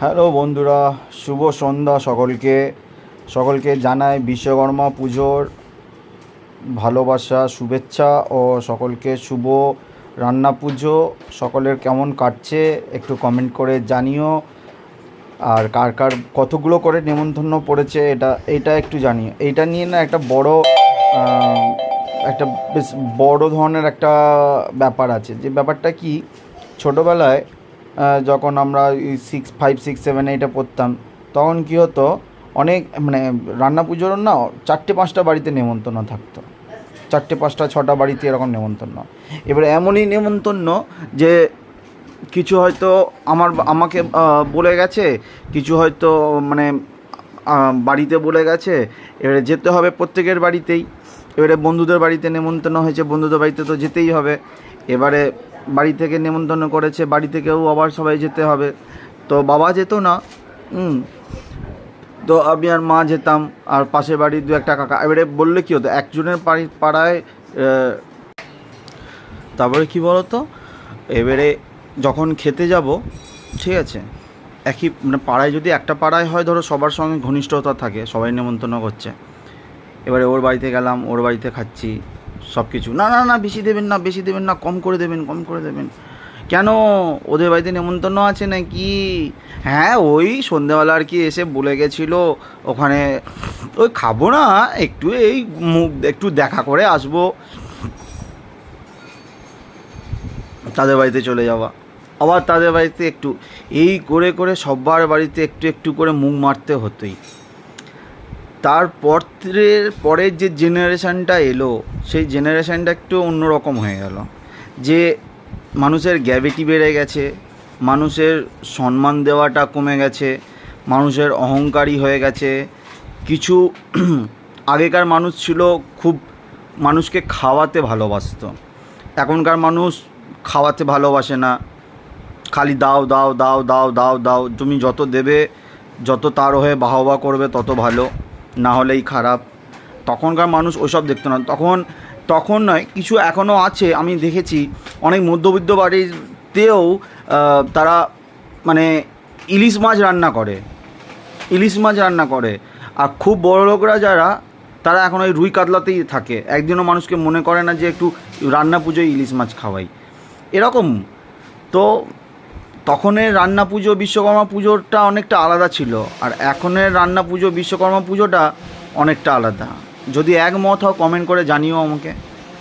Hello বন্ধুরা, শুভ সন্ধ্যা সকলকে জানাই বিশ্বকর্মা পুজোর ভালোবাসা, শুভেচ্ছা ও সকলকে শুভ রান্না পুজো। সকলের কেমন কাটছে একটু কমেন্ট করে জানিও। আর কার কার কতগুলো করে নেমন্তন্ন পড়েছে এটা একটু জানিও। এইটা নিয়ে না একটা একটা বেশ বড় ধরনের একটা ব্যাপার আছে। যে ব্যাপারটা কি, ছোটোবেলায় যখন আমরা 5, 6, 7, 8 পড়তাম, তখন কী হতো, অনেক রান্না পুজোর না 4-5টা বাড়িতে নেমন্তন্ন থাকতো। 4-5-6টা বাড়িতে এরকম নেমন্তন্ন। এবারে এমনই নেমন্তন্ন যে কিছু হয়তো আমাকে বলে গেছে, কিছু হয়তো বাড়িতে বলে গেছে। এবারে যেতে হবে প্রত্যেকের বাড়িতেই। এবারে বন্ধুদের বাড়িতে নেমন্তন্ন হয়েছে, বন্ধুদের বাড়িতে তো যেতেই হবে। এবারে বাড়ি থেকে নেমন্তন্ন করেছে, বাড়ি থেকেও আবার সবাই যেতে হবে। তো বাবা যেত না, তো আমি আর মা যেতাম, আর পাশের বাড়ির 2-1 কাকা। এবারে বললে কী হতো, একজনের পাড়ায় তারপরে কী বলতো, এবারে যখন খেতে যাব, ঠিক আছে, একই পাড়ায় যদি একটা পাড়ায় হয়, ধরো সবার সঙ্গে ঘনিষ্ঠতা থাকে, সবাই নেমন্তন্ন করছে। এবারে ওর বাড়িতে গেলাম, ওর বাড়িতে খাচ্ছি সব কিছু। না না না, বেশি দেবেন না, কম করে দেবেন। কেন, ওদের বাড়িতে নেমন্তন্ন আছে নাকি? হ্যাঁ, ওই সন্ধ্যেবেলা আর কি এসে বলে গেছিলো, ওখানে ওই খাবো না, একটু দেখা করে আসবো। তাদের বাড়িতে চলে যাওয়া, আবার তাদের বাড়িতে এই করে সবার বাড়িতে একটু করে মুখ মারতে হতোই। পরের যে জেনারেশানটা এলো, সেই জেনারেশানটা একটু অন্যরকম হয়ে গেল। যে মানুষের গ্র্যাভিটি বেড়ে গেছে, মানুষের সম্মান দেওয়াটা কমে গেছে, মানুষের অহংকারী হয়ে গেছে। কিছু আগেকার মানুষ ছিল খুব মানুষকে খাওয়াতে ভালোবাসতো, এখনকার মানুষ খাওয়াতে ভালোবাসে না, খালি দাও দাও দাও দাও দাও দাও। তুমি যত দেবে, যত তার হয়ে বাহবা করবে, তত ভালো, না হলেই খারাপ। তখনকার মানুষ ওসব দেখতো না। তখন নয়, কিছু এখনও আছে, আমি দেখেছি অনেক মধ্যবিত্ত বাড়িতেও তারা ইলিশ মাছ রান্না করে। আর খুব বড় লোকরা যারা, তারা এখন ওই রুই কাতলাতেই থাকে, একদিনও মানুষকে মনে করে না যে একটু রান্না পুজোয় ইলিশ মাছ খাওয়াই, এরকম। তো তখনের রান্না পুজো, বিশ্বকর্মা পুজোটা অনেকটা আলাদা ছিল, আর এখনের রান্না পুজো, বিশ্বকর্মা পুজোটা অনেকটা আলাদা। যদি একমত হও, কমেন্ট করে জানিও আমাকে।